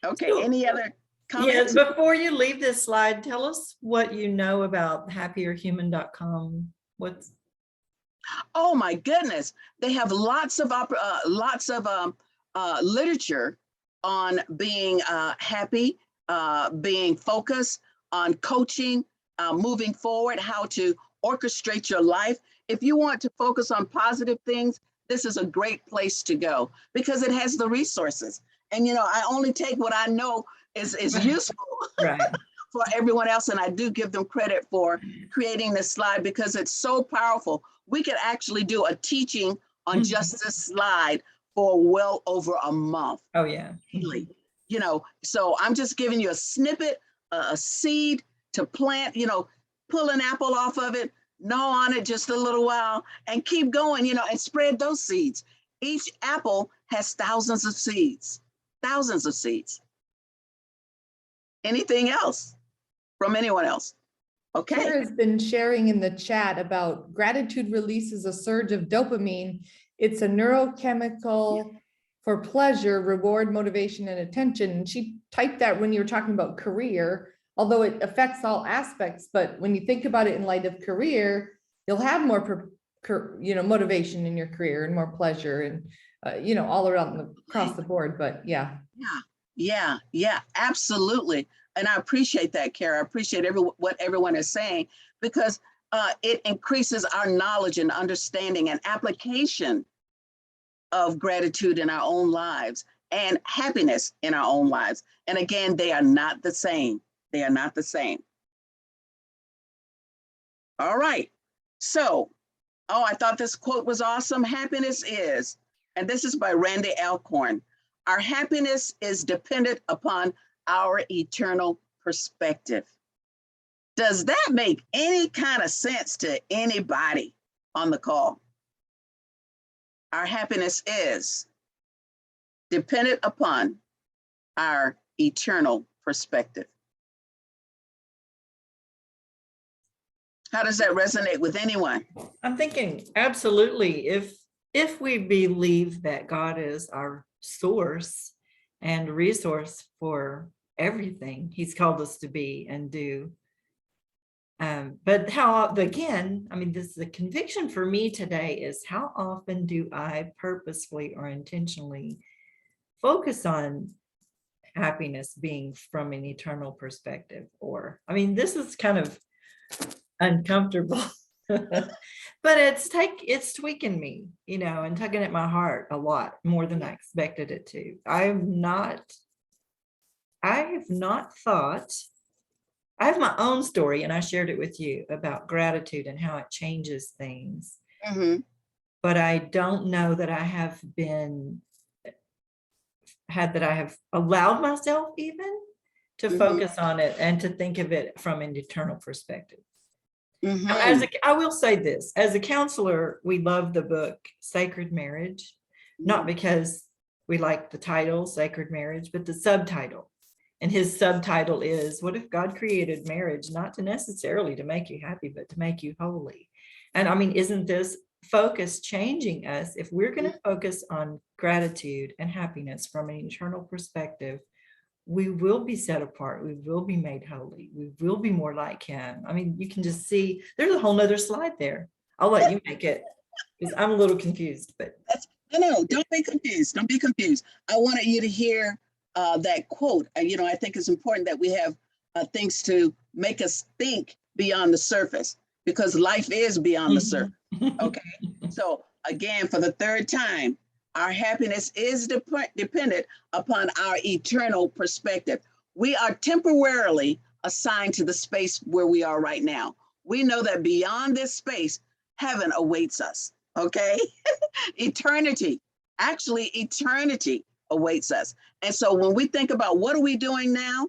[SPEAKER 3] Okay,
[SPEAKER 1] So,
[SPEAKER 3] any other
[SPEAKER 1] yes,
[SPEAKER 3] comments?
[SPEAKER 1] before you leave this slide, tell us what you know about happierhuman.com What's,
[SPEAKER 3] Oh my goodness. They have lots of literature on being happy, being focused, on coaching, moving forward, how to orchestrate your life. If you want to focus on positive things, this is a great place to go because it has the resources. And you know, I only take what I know is useful
[SPEAKER 1] right.
[SPEAKER 3] for everyone else. And I do give them credit for creating this slide because it's so powerful. We could actually do a teaching on just this slide for well over a month.
[SPEAKER 1] Oh, yeah.
[SPEAKER 3] Daily. You know, so I'm just giving you a snippet, a seed to plant, you know, pull an apple off of it, gnaw on it just a little while and keep going, you know, and spread those seeds. Each apple has thousands of seeds, thousands of seeds. Anything else from anyone else? Okay.
[SPEAKER 2] Sarah's been sharing in the chat about gratitude releases a surge of dopamine. It's a neurochemical for pleasure, reward, motivation, and attention. And she typed that when you were talking about career, although it affects all aspects. But when you think about it in light of career, you'll have more, motivation in your career and more pleasure and, all around across the board. But yeah.
[SPEAKER 3] Yeah, absolutely. And I appreciate that, Kara. I appreciate what everyone is saying because it increases our knowledge and understanding and application of gratitude in our own lives and happiness in our own lives. And again, they are not the same. They are not the same. All right. So, I thought this quote was awesome. Happiness is, and this is by Randy Alcorn, our happiness is dependent upon our eternal perspective. Does that make any kind of sense to anybody on the call? Our happiness is dependent upon our eternal perspective. How does that resonate with anyone?
[SPEAKER 1] I'm thinking absolutely. If we believe that God is our source and resource for everything he's called us to be and do. But again, I mean, this is a conviction for me today is how often do I purposefully or intentionally focus on happiness being from an eternal perspective? Or, I mean, this is kind of uncomfortable, but it's tweaking me, and tugging at my heart a lot more than I expected it to. I have not thought, I have my own story and I shared it with you about gratitude and how it changes things.
[SPEAKER 3] Mm-hmm.
[SPEAKER 1] But I don't know that I have allowed myself even to focus on it and to think of it from an eternal perspective.
[SPEAKER 3] Mm-hmm.
[SPEAKER 1] I will say this, as a counselor, we love the book Sacred Marriage, not because we like the title Sacred Marriage, but the subtitle. And his subtitle is, what if God created marriage not to necessarily to make you happy, but to make you holy? And I mean, isn't this focus changing us? If we're going to focus on gratitude and happiness from an eternal perspective, we will be set apart. We will be made holy. We will be more like him. I mean, you can just see, there's a whole nother slide there. I'll let you make it because I'm a little confused, but.
[SPEAKER 3] No, don't be confused. Don't be confused. I wanted you to hear that quote. I think it's important that we have things to make us think beyond the surface because life is beyond the surface. Okay. So again, for the third time, our happiness is dependent upon our eternal perspective. We are temporarily assigned to the space where we are right now. We know that beyond this space, heaven awaits us, okay? Eternity awaits us. And so when we think about what are we doing now,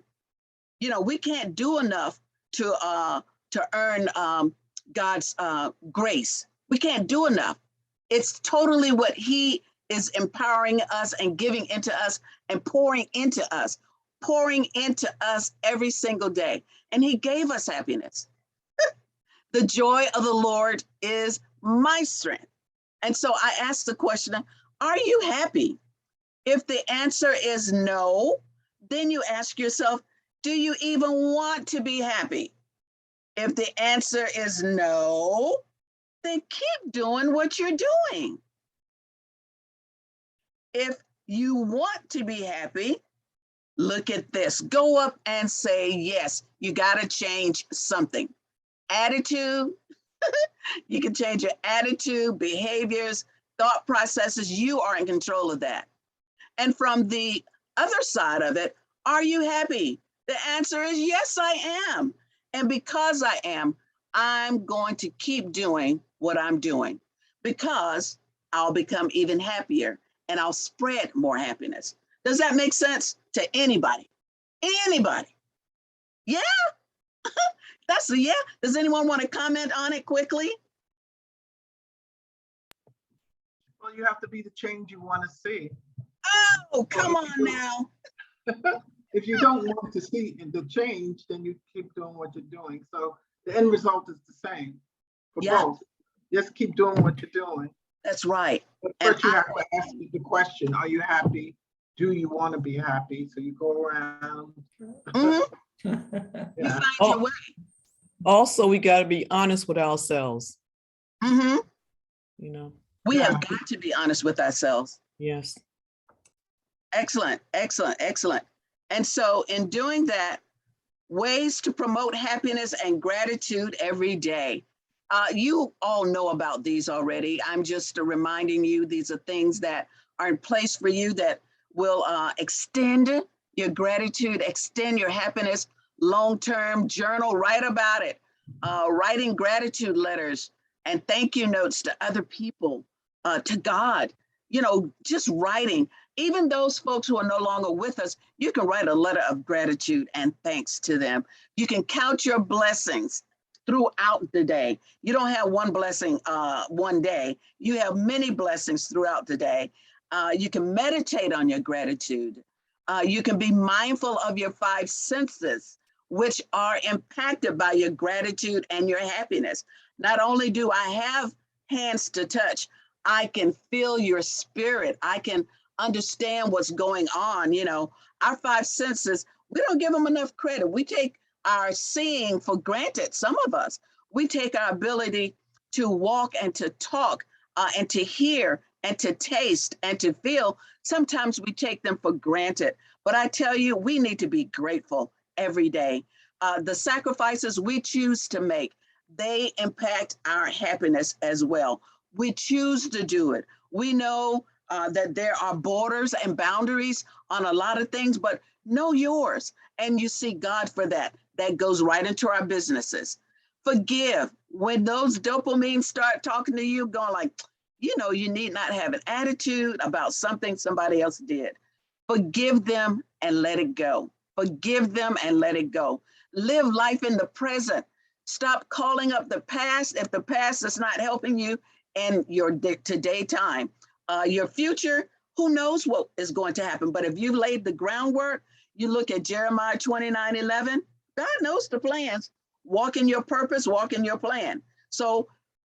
[SPEAKER 3] we can't do enough to earn God's grace. We can't do enough. It's totally what he is empowering us and giving into us and pouring into us every single day. And he gave us happiness. The joy of the Lord is my strength. And so I asked the question, are you happy? If the answer is no, then you ask yourself, do you even want to be happy? If the answer is no, then keep doing what you're doing. If you want to be happy, look at this. Go up and say, yes, you got to change something. Attitude, you can change your attitude, behaviors, thought processes. You are in control of that. And from the other side of it, are you happy? The answer is yes, I am. And because I am, I'm going to keep doing what I'm doing because I'll become even happier and I'll spread more happiness. Does that make sense to anybody? Anybody? Yeah? That's a yeah. Does anyone want to comment on it quickly?
[SPEAKER 4] Well, you have to be the change you want to see.
[SPEAKER 3] Oh, come on now.
[SPEAKER 4] If you don't want to see the change, then you keep doing what you're doing. So the end result is the same for
[SPEAKER 3] Yeah.
[SPEAKER 4] both. Just keep doing what you're doing.
[SPEAKER 3] That's right.
[SPEAKER 4] But
[SPEAKER 3] And
[SPEAKER 4] first you have to ask the question, are you happy? Do you want to be happy? So you go around.
[SPEAKER 3] Mhm. You
[SPEAKER 4] Yeah.
[SPEAKER 3] find your way.
[SPEAKER 6] Also, we got to be honest with ourselves,
[SPEAKER 3] Mhm.
[SPEAKER 6] you know?
[SPEAKER 3] We
[SPEAKER 4] Yeah.
[SPEAKER 3] have got to be honest with ourselves.
[SPEAKER 6] Yes.
[SPEAKER 3] Excellent, excellent, excellent. And so in doing that, ways to promote happiness and gratitude every day. You all know about these already. I'm just reminding you, these are things that are in place for you that will extend your gratitude, extend your happiness, long-term journal, write about it, writing gratitude letters and thank you notes to other people, to God, just writing. Even those folks who are no longer with us, you can write a letter of gratitude and thanks to them. You can count your blessings throughout the day. You don't have one blessing one day. You have many blessings throughout the day. You can meditate on your gratitude. You can be mindful of your 5 senses, which are impacted by your gratitude and your happiness. Not only do I have hands to touch, I can feel your spirit. I can understand what's going on. Our 5 senses, we don't give them enough credit. We take our seeing for granted. Some of us, we take our ability to walk and to talk and to hear and to taste and to feel. Sometimes we take them for granted, but I tell you, we need to be grateful every day. The sacrifices we choose to make, they impact our happiness as well. We choose to do it. We know that there are borders and boundaries on a lot of things, but know yours. And you see God for that. That goes right into our businesses. Forgive. When those dopamine start talking to you, going like, you need not have an attitude about something somebody else did. Forgive them and let it go. Forgive them and let it go. Live life in the present. Stop calling up the past if the past is not helping you in your today time. Your future, who knows what is going to happen, but if you laid the groundwork, you look at Jeremiah 29:11, God knows the plans. Walk in your purpose, walk in your plan. So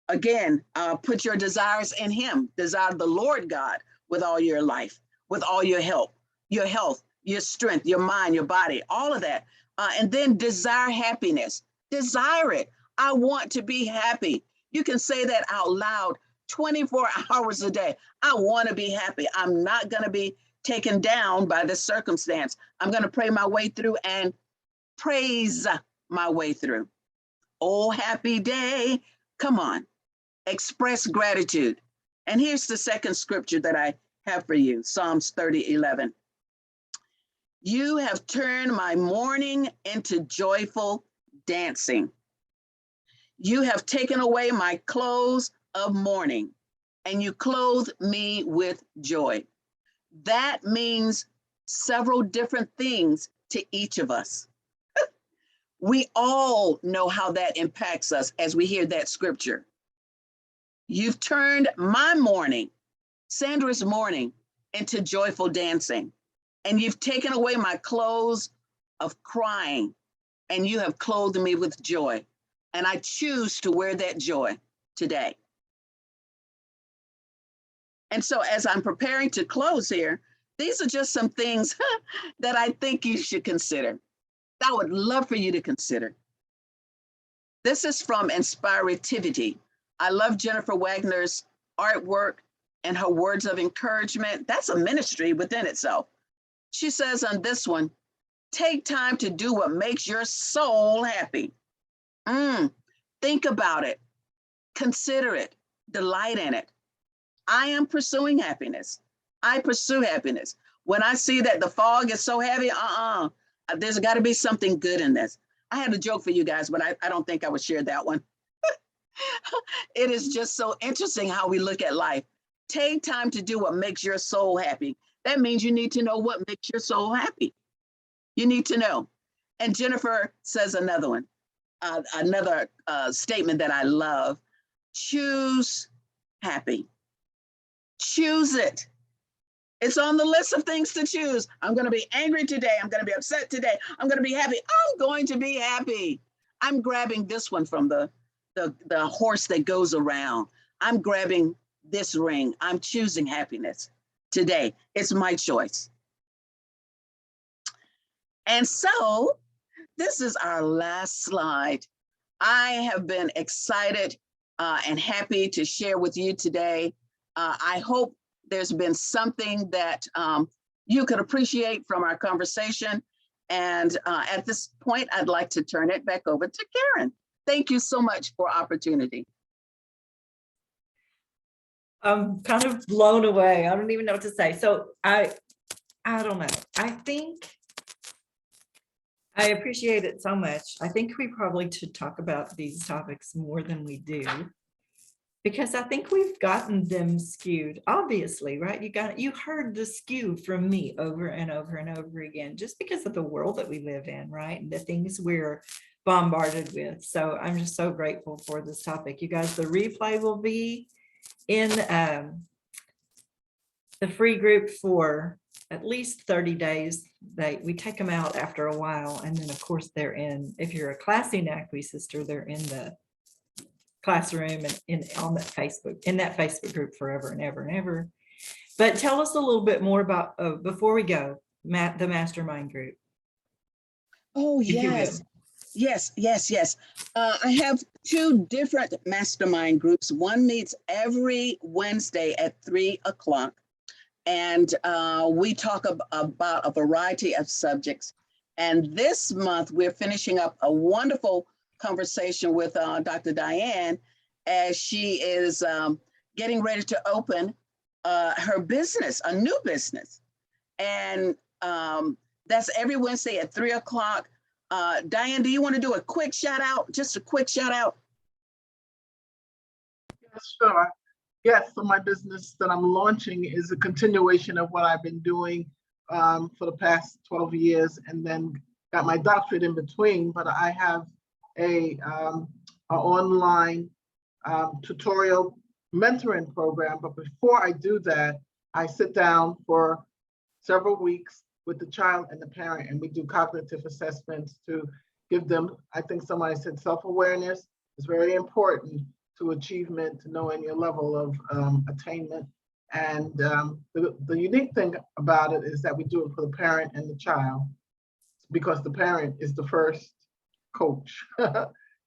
[SPEAKER 3] again, put your desires in him. Desire the Lord God with all your life, with all your health, your strength, your mind, your body, all of that. And then desire happiness. Desire it. I want to be happy. You can say that out loud 24 hours a day. I want to be happy. I'm not going to be taken down by this circumstance. I'm going to pray my way through and praise my way through. Oh, happy day. Come on. Express gratitude. And here's the second scripture that I have for you, Psalms 30:11. You have turned my mourning into joyful dancing. You have taken away my clothes of mourning, and you clothe me with joy. That means several different things to each of us. We all know how that impacts us as we hear that scripture. You've turned my mourning, Sandra's mourning, into joyful dancing, and you've taken away my clothes of crying, and you have clothed me with joy. And I choose to wear that joy today. And so as I'm preparing to close here, these are just some things that I think you should consider. I would love for you to consider. This is from Inspirativity, I love Jennifer Wagner's artwork and her words of encouragement. That's a ministry within itself. She says on this one, take time to do what makes your soul happy. Think about it, consider it, delight in it. I am pursuing happiness. I pursue happiness. When I see that the fog is so heavy, there's got to be something good in this. I had a joke for you guys, but I don't think I would share that one. It is just so interesting how we look at life. Take time to do what makes your soul happy. That means you need to know what makes your soul happy. You need to know. And Jennifer says another one, another statement that I love. Choose happy. Choose it. It's on the list of things to choose. I'm going to be angry today. I'm going to be upset today. I'm going to be happy. I'm going to be happy. I'm grabbing this one from the horse that goes around. I'm grabbing this ring. I'm choosing happiness today. It's my choice. And so this is our last slide. I have been excited and happy to share with you today. I hope there's been something that you could appreciate from our conversation. And at this point, I'd like to turn it back over to Karen. Thank you so much for opportunity.
[SPEAKER 1] I'm kind of blown away. I don't even know what to say. So I don't know. I think I appreciate it so much. I think we probably should talk about these topics more than we do, because I think we've gotten them skewed, obviously, right? You heard the skew from me over and over and over again, just because of the world that we live in, right? And the things we're bombarded with. So I'm just so grateful for this topic. You guys, the replay will be in the free group for at least 30 days. We take them out after a while. And then of course they're in, if you're a classy NACWE sister, they're in the classroom and on that Facebook group forever and ever and ever. But tell us a little bit more about, before we go, the Mastermind Group.
[SPEAKER 3] Oh, yes. Yes. I have two different mastermind groups. One meets every Wednesday at 3 o'clock. And we talk about a variety of subjects. And this month, we're finishing up a wonderful conversation with Dr. Diane, as she is getting ready to open her business, a new business. And that's every Wednesday at 3 o'clock. Diane, do you want to do a quick shout out? Just a quick shout out.
[SPEAKER 4] Yes, sure. Yes, so my business that I'm launching is a continuation of what I've been doing for the past 12 years, and then got my doctorate in between. But I have a online tutorial mentoring program. But before I do that, I sit down for several weeks with the child and the parent, and we do cognitive assessments to give them, I think somebody said self-awareness is very important to achievement, to knowing your level of attainment. And the unique thing about it is that we do it for the parent and the child, because the parent is the first coach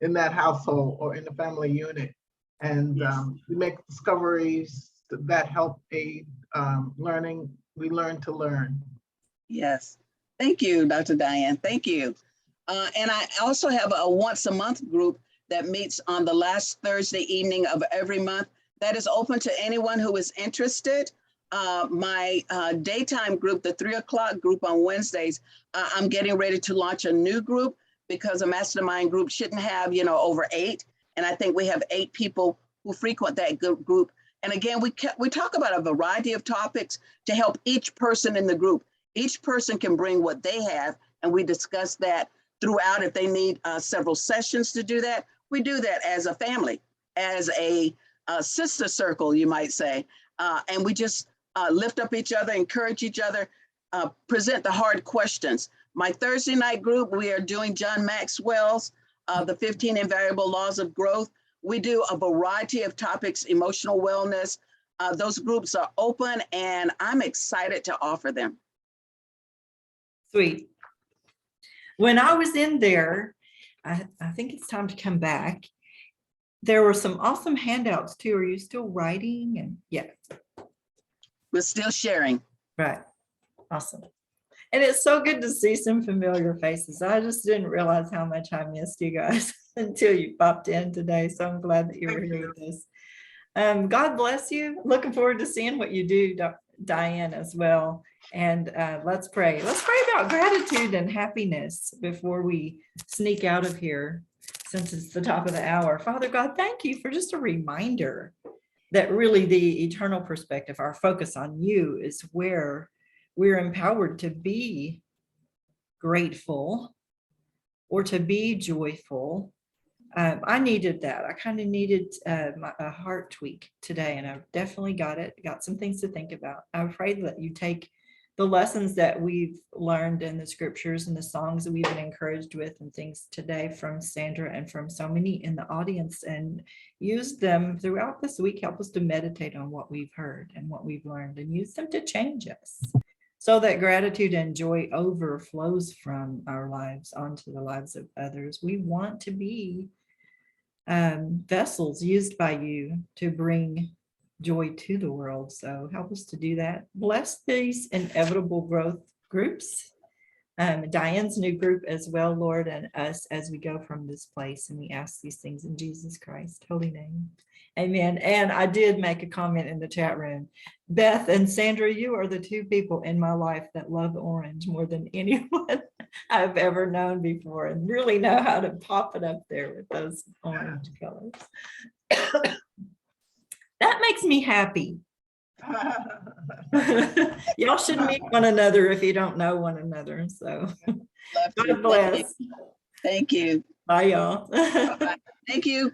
[SPEAKER 4] in that household or in the family unit. And we make discoveries that help aid learning. We learn to learn.
[SPEAKER 3] Yes. Thank you, Dr. Diane. Thank you. And I also have a once a month group that meets on the last Thursday evening of every month. That is open to anyone who is interested. My daytime group, the 3 o'clock group on Wednesdays, I'm getting ready to launch a new group, because a mastermind group shouldn't have, over 8. And I think we have 8 people who frequent that group. And again, we talk about a variety of topics to help each person in the group. Each person can bring what they have, and we discuss that throughout. If they need several sessions to do that, we do that as a family, as a sister circle, you might say. And we just lift up each other, encourage each other, present the hard questions. My Thursday night group, we are doing John Maxwell's The 15 Invariable Laws of Growth. We do a variety of topics, emotional wellness. Those groups are open, and I'm excited to offer them.
[SPEAKER 1] Sweet. When I was in there, I think it's time to come back. there were some awesome handouts too. Are you still writing? And yeah,
[SPEAKER 3] We're still sharing.
[SPEAKER 1] right. Awesome. And it's so good to see some familiar faces. I just didn't realize how much I missed you guys until you popped in today. So I'm glad that you were here with us. God bless you. Looking forward to seeing what you do, Diane, as well. And let's pray. Let's pray about gratitude and happiness before we sneak out of here, since it's the top of the hour. Father God, thank you for just a reminder that really the eternal perspective, our focus on you, is where we're empowered to be grateful or to be joyful. I needed that. I kind of needed a heart tweak today, and I've definitely got it. Got some things to think about. I pray that you take the lessons that we've learned in the scriptures and the songs that we've been encouraged with and things today from Sandra and from so many in the audience, and use them throughout this week. Help us to meditate on what we've heard and what we've learned, and use them to change us, so that gratitude and joy overflows from our lives onto the lives of others. We want to be vessels used by you to bring joy to the world. So help us to do that. Bless these inevitable growth groups, Diane's new group as well, Lord, and us as we go from this place. And we ask these things in Jesus Christ's holy name. Amen. And I did make a comment in the chat room. Beth and Sandra, you are the two people in my life that love orange more than anyone I've ever known before, and really know how to pop it up there with those orange colors. That makes me happy. Y'all should meet one another if you don't know one another. So
[SPEAKER 3] Love to.
[SPEAKER 1] God bless.
[SPEAKER 3] Thank you.
[SPEAKER 1] Bye, y'all.
[SPEAKER 3] Bye-bye. Thank you.